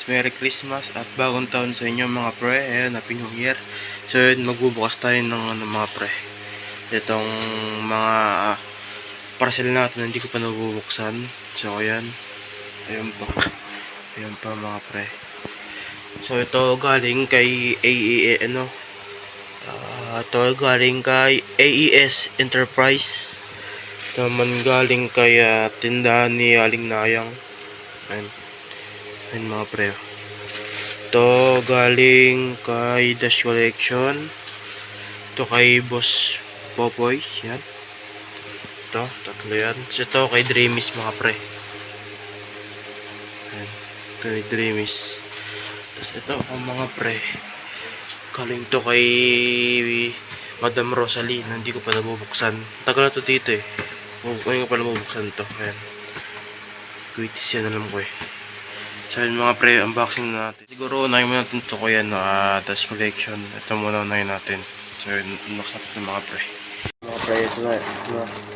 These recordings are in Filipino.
advance Merry Christmas at bagong taon sa inyo mga pre. Ayan, Happy New Year. So yun, magbubukas tayo ng mga pre. Itong mga parcel natin hindi ko pa nabubuksan. So ayan. Ayan pa. Ayan pa mga pre. So ito galing kay ito galing kay AES Enterprise. Ito naman galing kay tindahan ni Aling Nayang. Ayan. Ayan mga pre. Ito galing kay Dash Collection. Ito kay Boss Popoy. Yan. Ito, tatlo yan. So, ito kay Dreamis mga pre. Yan. Kay Dreamis. Tapos ito ang mga pre. Galing to kay Madam Rosalie na hindi ko pa nabubuksan. Tagal na to dito eh. Ngayon ko pa nabubuksan to. Ayan. Quitis yan alam ko eh. So yun mga pre, unboxing na natin. Siguro unahin mo natin ito ko yan Dash Collection. Ito muna unahin natin. So yun, unbox natin yung mga pre. Mga pre, ito na.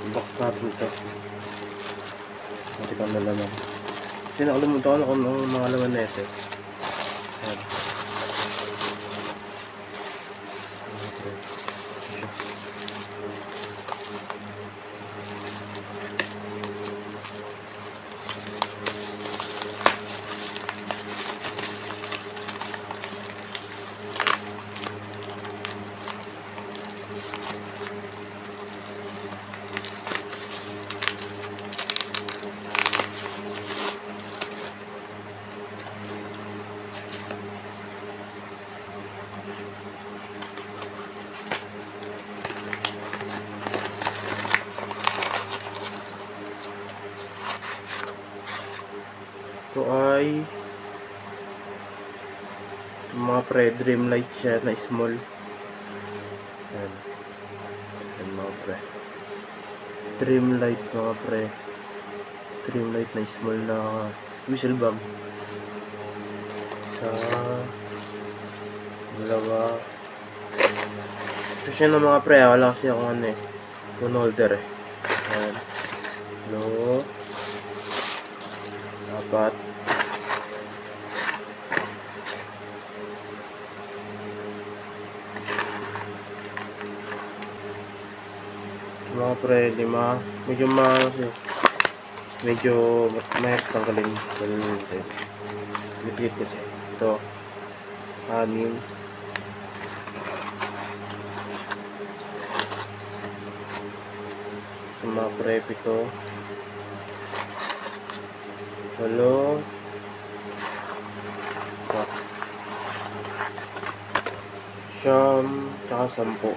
Unbox natin ito. Mati ka na laman. Kasi nakalimutan ko na kung mga laman na ito. Ayan. Mga pre. Ito ay mga pre, Dreamlight siya na small. Ayan. Ayan mga pre. Dreamlight mga pre. Dreamlight na small na whistle bag. Isa, dalawa. Ito siya na mga pre, wala kasi akong ano eh, phone holder eh. Ayan. Dalawa. Apat. Mga pre, lima. Medyo mahirap tanggalin. Ligit kasi. Ito. 6. Ito mga pre, 7. 8. 9. Tsaka 10.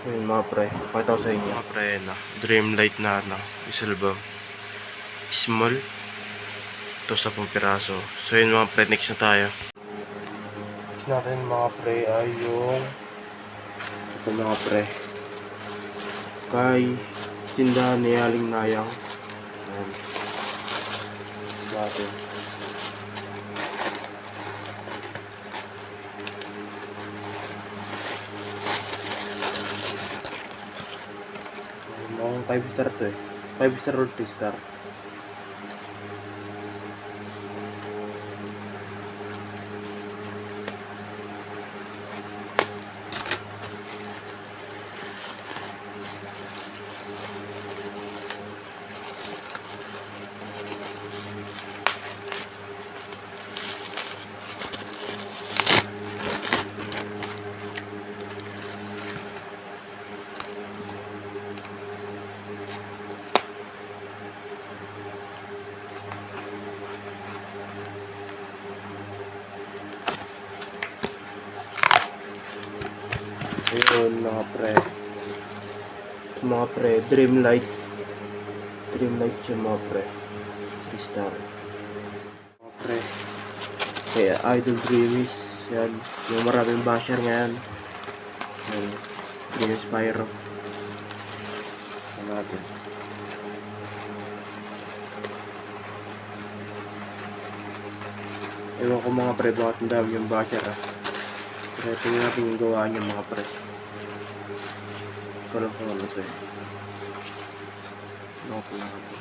So yun mga pre, pakita ko sa inyo. Mga pre na, Dreamlight na whistle bag. Small. Ito 10 piraso. So yun mga pre, next na tayo. Next natin mga pre ay yung ito mga pre. Kay tindahan ni Aling Nayang. Ayan. Next natin. Mukhang 5 star to eh. 5 star or 3 star. Ayun mga pre, Dreamlight siya mga pre, 3 star. Mga pre, kaya Idol Dreamis yan, yung maraming basher ngayon. Yan, Dreamis Pyro natin. Ewan ko mga pre, bakit ang dami yung basher pero tingnan natin yung gawa niya mga pre. Ito lang kung ano to eh. Ano po lang ito.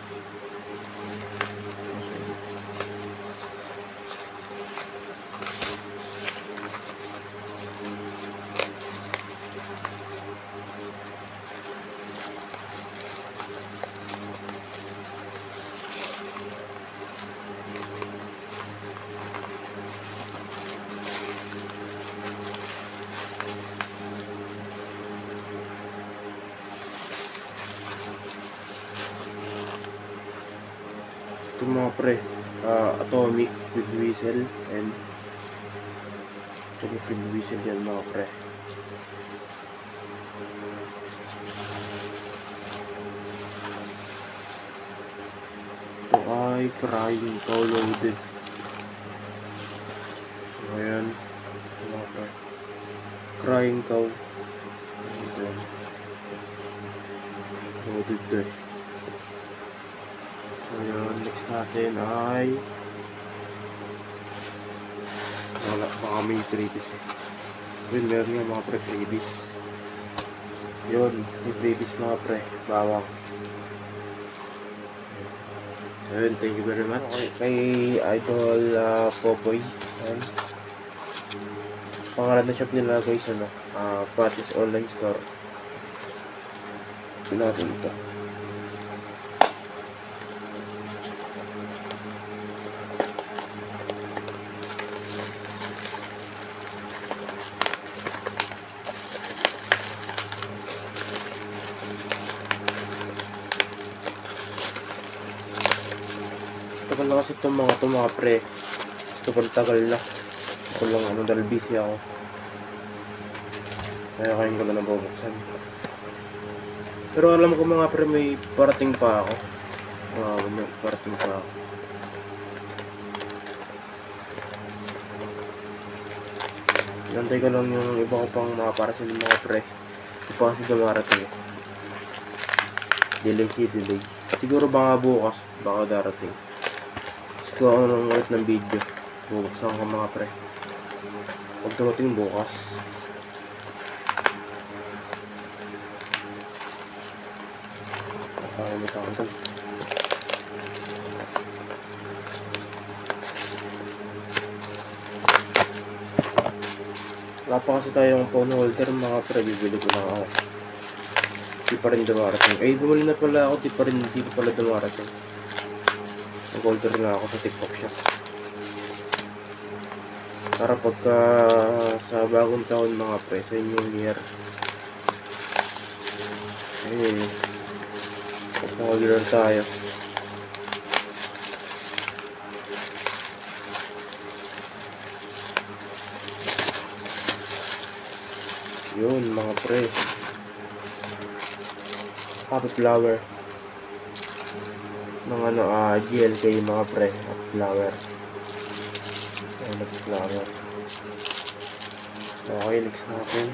Ito mga pre, atomic with whistle and atomic with whistle yan mga pre. Ito ay crying cow loaded. So ayan mga pre, crying cow loaded to. So ayan, next natin ay wala, baka may freebies eh. Well, meron nga mga pre, freebies. Yun, may freebies mga pre, bawang. So yun, thank you very much. Okay, kay Idol Popoy. Ayan. Pangalan na shop nila guys, ano, Patis Online Store. Ito natin ito. Tagal na kasi itong mga pre. Sobrang tagal na. Ako lang dahil busy ako. Kaya kain ko na nabubuksan. Pero alam ko mga pre, may parating pa ako. May parating pa ako. Nantay ko lang yung iba ko pang mga parcel mga pre. Ito pa kasi dumarating. Delay. Siguro baka bukas, baka darating. Gusto ako nang ulit ng video. Bubuksan ko mga pre. Pag dumating bukas. May tanggal. Wala pa kasi tayong phone holder mga pre. Bibili ko lang ako. Di pa rin dumarating. Bumili na pala ako. Di pa pala dumarating. Nag-order na ako sa TikTok shop. Para pagka sa bagong taon mga pre, sa New Year, mag-order tayo. Yun mga pre, happy flower ng GLK mga pre, happy flower. Happy flower. Okay, next natin.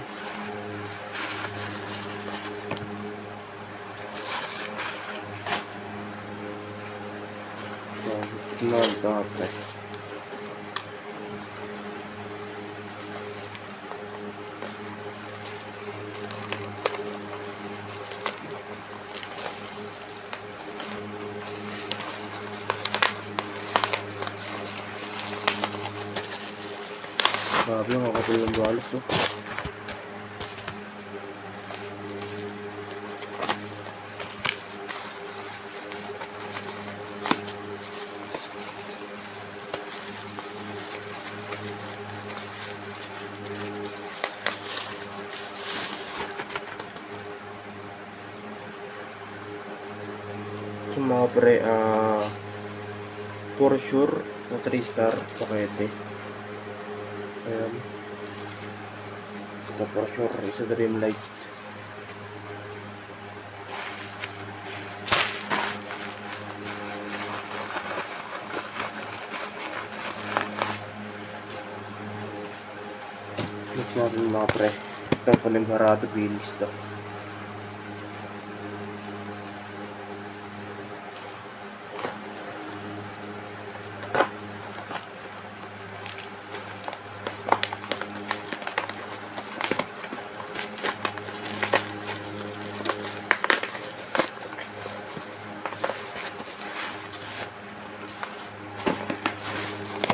Ito pre. Grabe ang kakapal ng balot to. So mga pre, for sure na 3 star pakete. Ayan. Ito for sure, isa Dreamlight. Next natin mga pre, ito pa ng Harado Bilis to.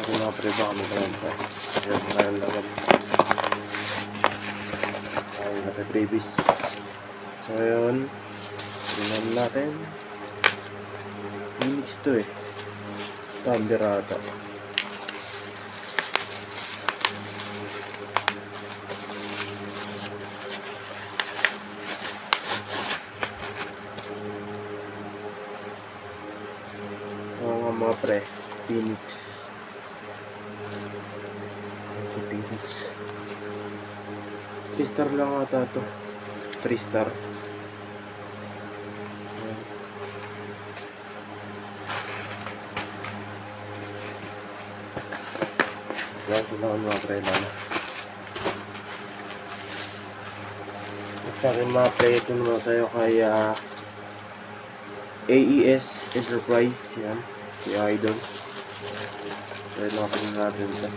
Mga pre, baka may kalan pa. Ayan, kalan lagan. Ay, naka-previous. So, ayun. Tingnan natin. Phoenix to eh. Tambirata. Oo nga mga pre, Phoenix. Si Phoenix. 3 star lang ata to. 3 star. Ayan. Klase lang mga pre lang. Sa akin mga pre, ito naman tayo kay AES Enterprise. Yan, si Idol. Kaya nakapin natin ito.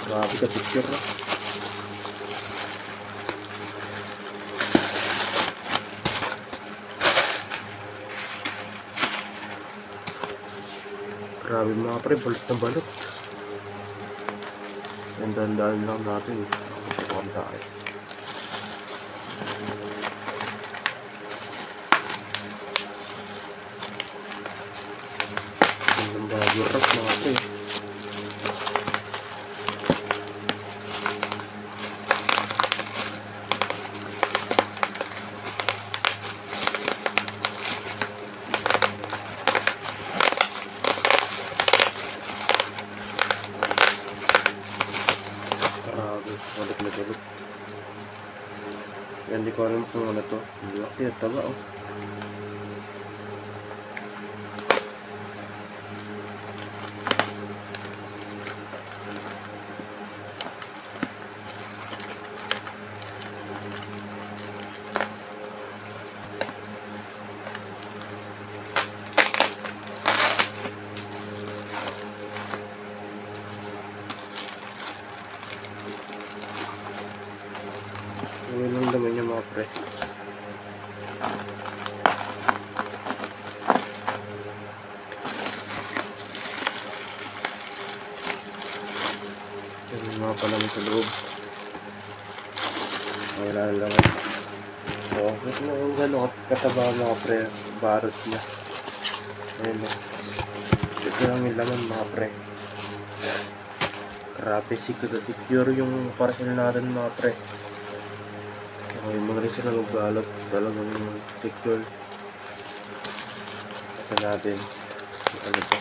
Grabe ka picture na. Grabe mga pre, balot na balot. Yan, dandaan lang natin. Nakapagpakan tayo. Ang bago rap mga pre. Balik na balot. Yan, di ko alam kung ano to. Hindi laki at taba oh. Yun lang naman yung mga pre. Yan yung mga palaman sa loob. Wala lang. So, ito na yung gano'n kataba mga pre. Barot niya. Ayun na. Ito lang yung laman mga pre. Grabe, secure yung parcel natin mga pre. Okay, mga rin sila magbalot. Talagang secure. Ito natin. Ano ba?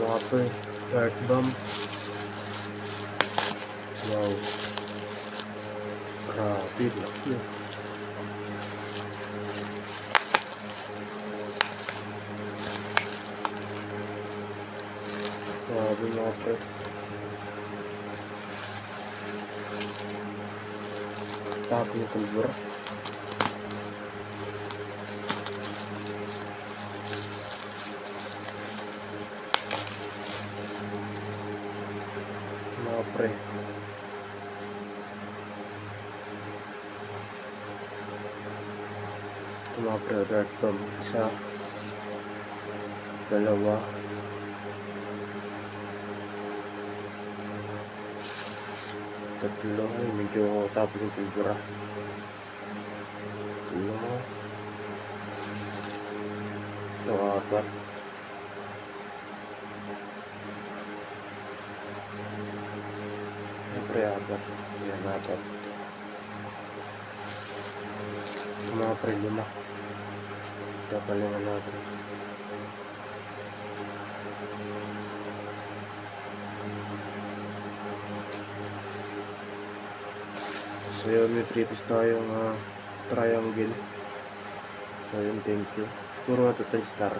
Mga pre, dart bomb. Wow. Grabe, laki. Grabe mga pre. Tapos yung pulbura. Mga pre. Mga pre, dart bomb. Isa. Dalawa. Tatlo. Ay, medyo tapos yung pulbura. Tatlo. Ito, apat. Siyempre, apat. Yan, apat. Mga pre, 5. Kapalingan natin. So yun, may 3 piece tayong triangle. So yun, thank you. Puro ito 3 star.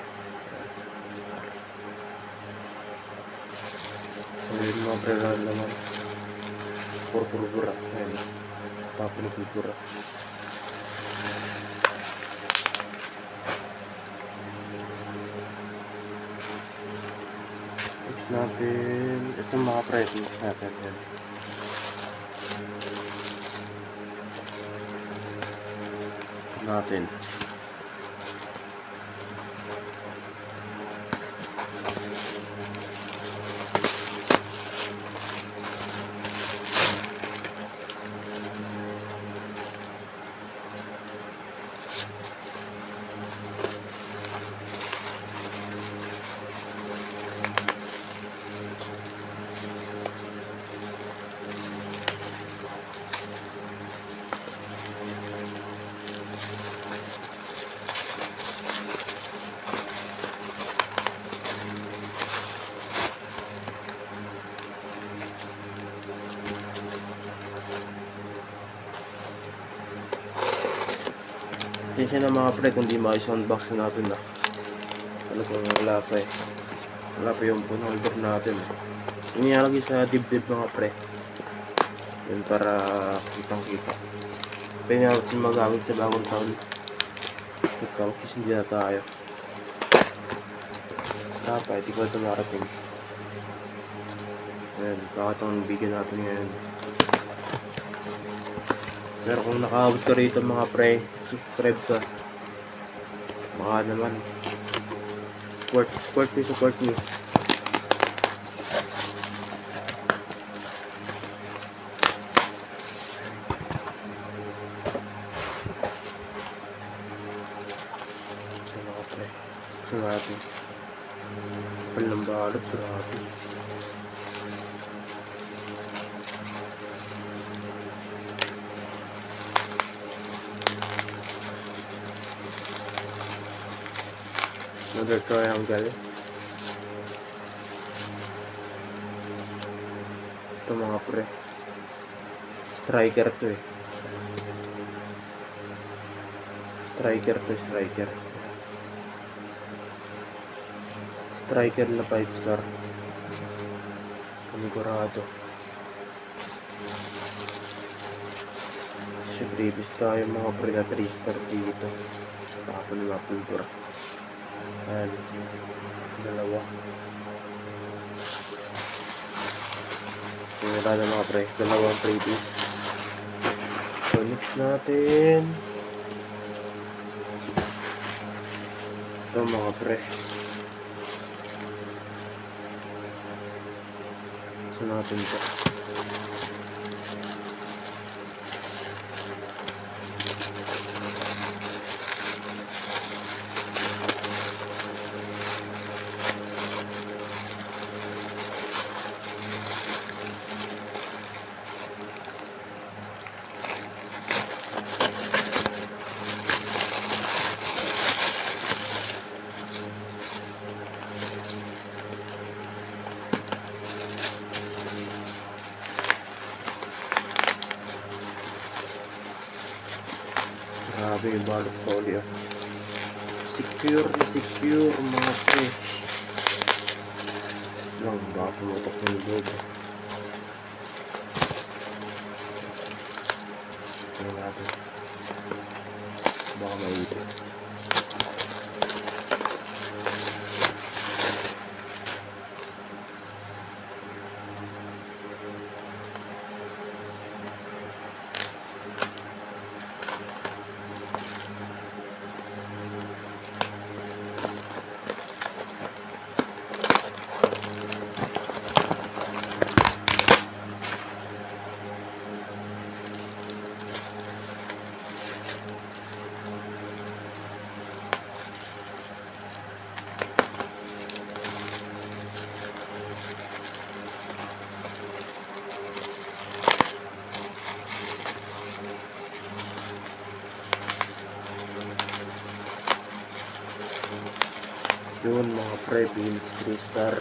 So yun mga pre-run naman. Puro pulbura. Ayan. Tapos na pulbura. Mix natin. Ito mga pre, mix natin. Ayan. natin. Pasensya na mga pre kung di ma-unbox natin na. Talagang wala pa eh. Wala pa yung phone holder natin eh. Inilalagay sa dibdib mga pre. Yun para kitang kita. Pwede natin magamit sa bagong taon. Magkakasindi na tayo. Dapat, di ko ito marating. Ayan, kakatang bigyan natin ngayon. Pero kung nakaabot ka rito mga pre, subscribe ka. Baka naman support me. Ito mga pre, gusto natin kapal ng balot, grabe. Another triangle. Ito mga pre, striker to eh. Striker na 5 star. Panigurado. So previous tayo mga pre na 3 star dito. Nakapultura. Ayan, dalawa. Wala na mga pre, dalawang previous. So next natin ito mga pre. So natin ito. Grabe yung balot ko ulit. Secure mga pre. Lang baka pumutok ng loob. Ano natin? Baka maipit. Yun mga pre, Phoenix 3 star. 3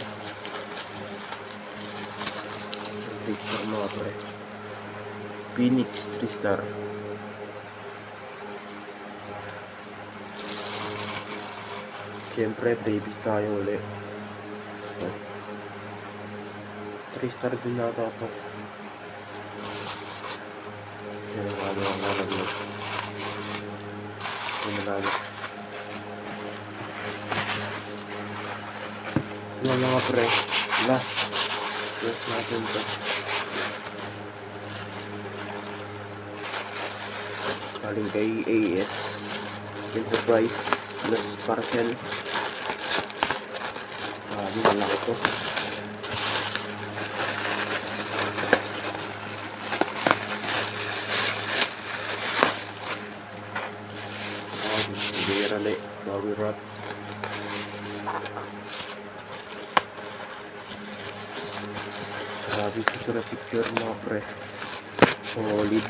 star mga pre. Phoenix 3 star. Siyempre, babies tayo ulit. 3 star din nata ito. Sino nga ano ang nalaglag. Nalaglag. Yan mga pre, last natin ito. galing kay AS Enterprise plus parcel. Malaki to. Birali, bawi wrap. Grabe, secure mga pre. Solid.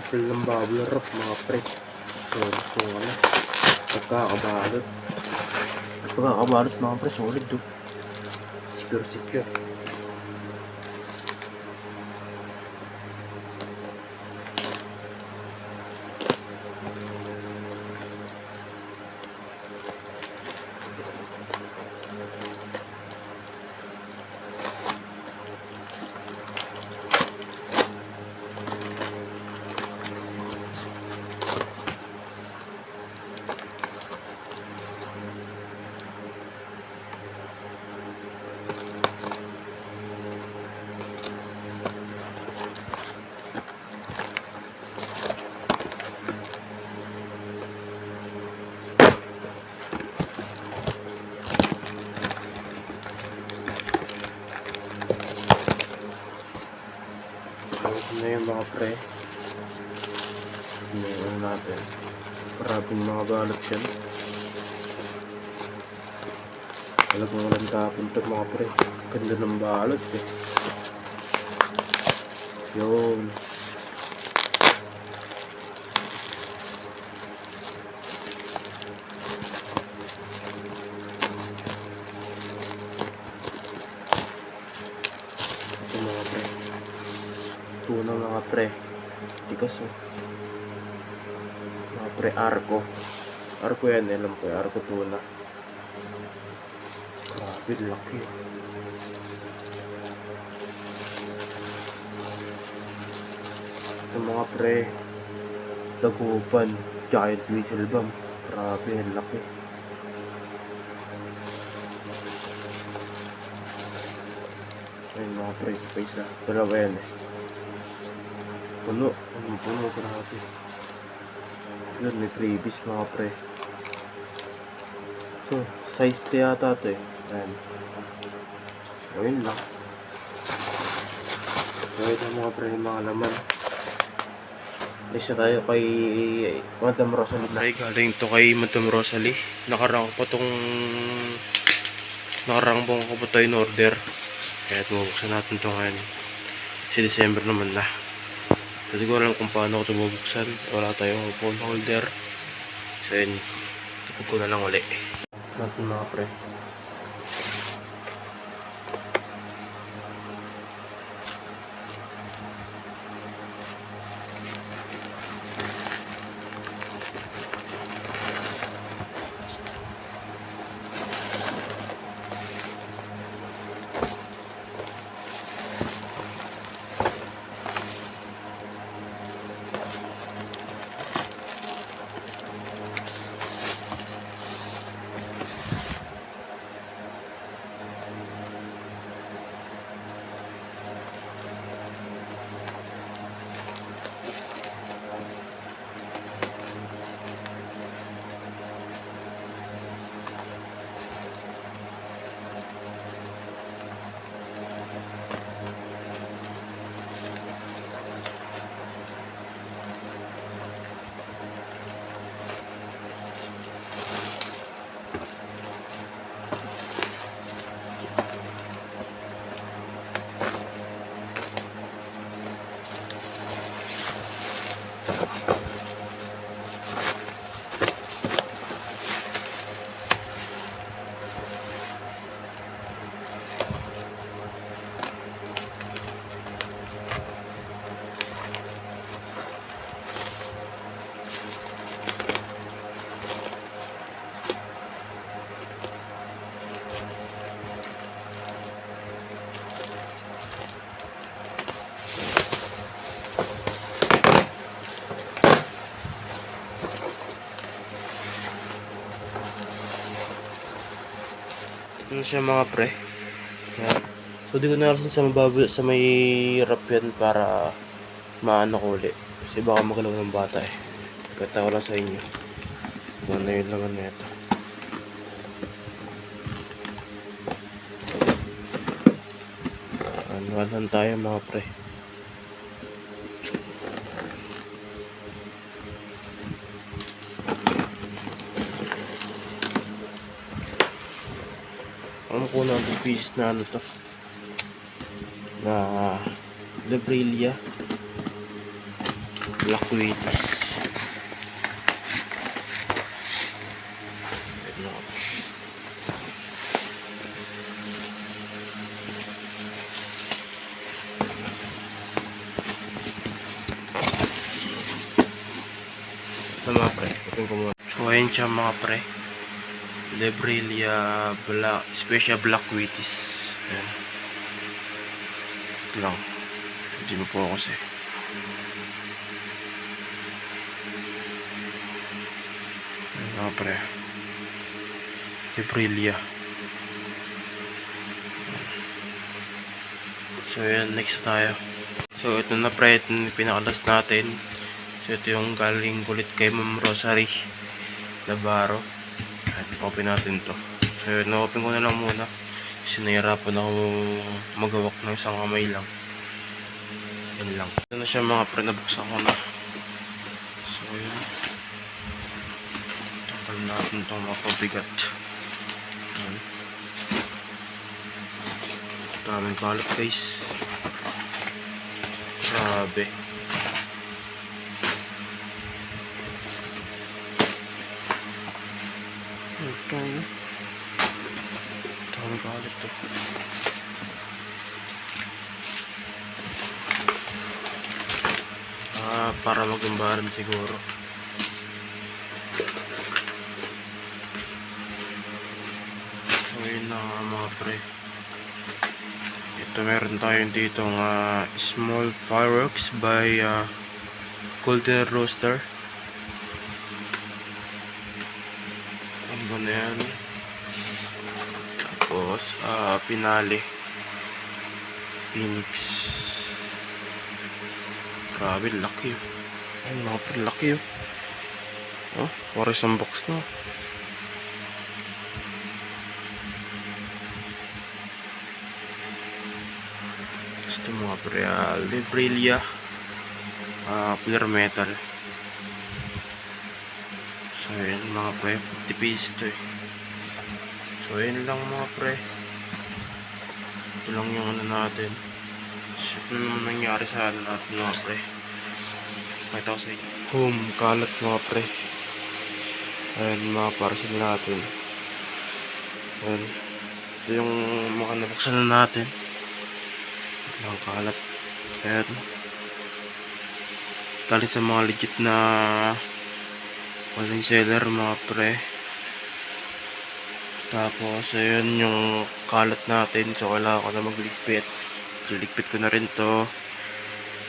Kapal ng bubble wrap mga pre. Solid kung ano. Pagkakabalot mga pre, solid do. Secure. So, na yung mga pre. Ngayon natin. Maraming mga balot yan. Talagang walang tapon ito mga pre. Ganda ng balot eh. Yun. Ito mga pre. Tuna mga pre. Tigas oh. Mga pre, arko. Arko yan, alam ko. Arko tuna. Grabe, laki. Ito mga pre. Dagupan. Giant whistle bomb. Grabe, ang laki. Ayun mga pre, space ah. Dalawa yan eh. Puno, grabe. Yun, may freebies mga pre. So, size 3 yata ito eh. Ayan. So, yun lang. So, ito mga pre, yung mga laman. Isa tayo kay Madam Rosalie. Ay, galing to kay Madam Rosalie. Nakarang ko pa tayo in order. Kaya bubuksan natin ito ngayon. Kasi December naman na. Hindi ko alam kung paano ko ito bubuksan. Wala tayong phone holder. So yun, tapos ko na lang uli. Buksan natin mga pre. Ano siya mga pre. Yan. So di ko narasin sa mababa sa may rap yan para maano ko ulit. Kasi baka magalaw ng bata eh. Kata ko lang sa inyo. Kung ano yung laman na ito. Anuan tayo mga pre. Alam ko na ang pieces na ano to. Na Lebrilia Black Widow. Ito mga pre, ito ko muna. So ayun siya mga pre. Lebrilia Black, Special Black Witis. Ayan. Ito lang. Hindi mo po kasi. Ayan mga pre. Lebrilia. So ayan, next tayo. So ito na pre, ito na pinakalas natin. So ito yung galing kulit kay Ma'am Rosary Navarro. At open natin to. So yun, na-open ko na lang muna. Kasi nahirapan ako magawak ng isang kamay lang. Yan lang. Ito na siya mga pre, nabuksan ko na. So yun. Takal natin itong mapabigat. Yan. Daming kalat guys. Grabe. Ito. Daming kalat to. Para magumbaran siguro. So yun na mga pre. Ito meron tayong dito small fireworks by Golden Roaster. Ano ba na yan? Tapos Pinale Phoenix. Grabe, laki yun. Ay mga pre, laki yun. Oh, para isang box na. Ito mga pre, Lebrilia Clear Metal. So yun mga pre, 50 pieces to eh. So yun lang mga pre. Ito lang yung ano natin. Shit na naman nangyari sa ano natin mga pre. Pakita ko sa inyo. Boom, kalat mga pre. Ayan mga parcel natin. Ayan. Ito yung mga nabuksan na natin. Ang kalat. Ayan. Galing sa mga legit na online seller mga pre. Tapos ayun yung kalat natin. So kailangan ko na magligpit. Liligpit ko na rin to.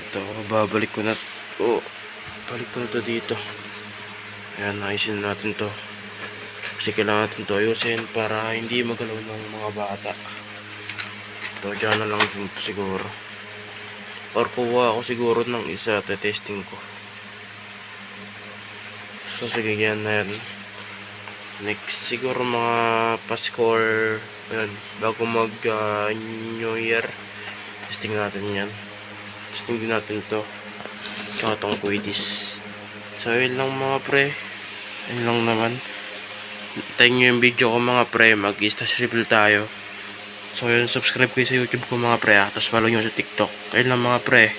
Ito, babalik ko na. Oh, balik ko na to dito. Ayan, ayusin natin to. Kasi kailangan natin to ayusin para hindi magalaw ng mga bata. Ito, dyan na lang dito siguro. Or kuha ako siguro ng isa, testing ko. So sige, yan na yan. Next siguro mga Pasko or ayun, bago mag New Year, testing natin yan. Testing din natin to. Tsaka tong Quiddis. So yun lang mga pre. Yun lang naman. Tayo nyo yung video ko mga pre. Mag-stash reveal tayo. So yun, subscribe kayo sa YouTube ko mga pre. Tapos follow nyo sa TikTok. Ayun lang mga pre.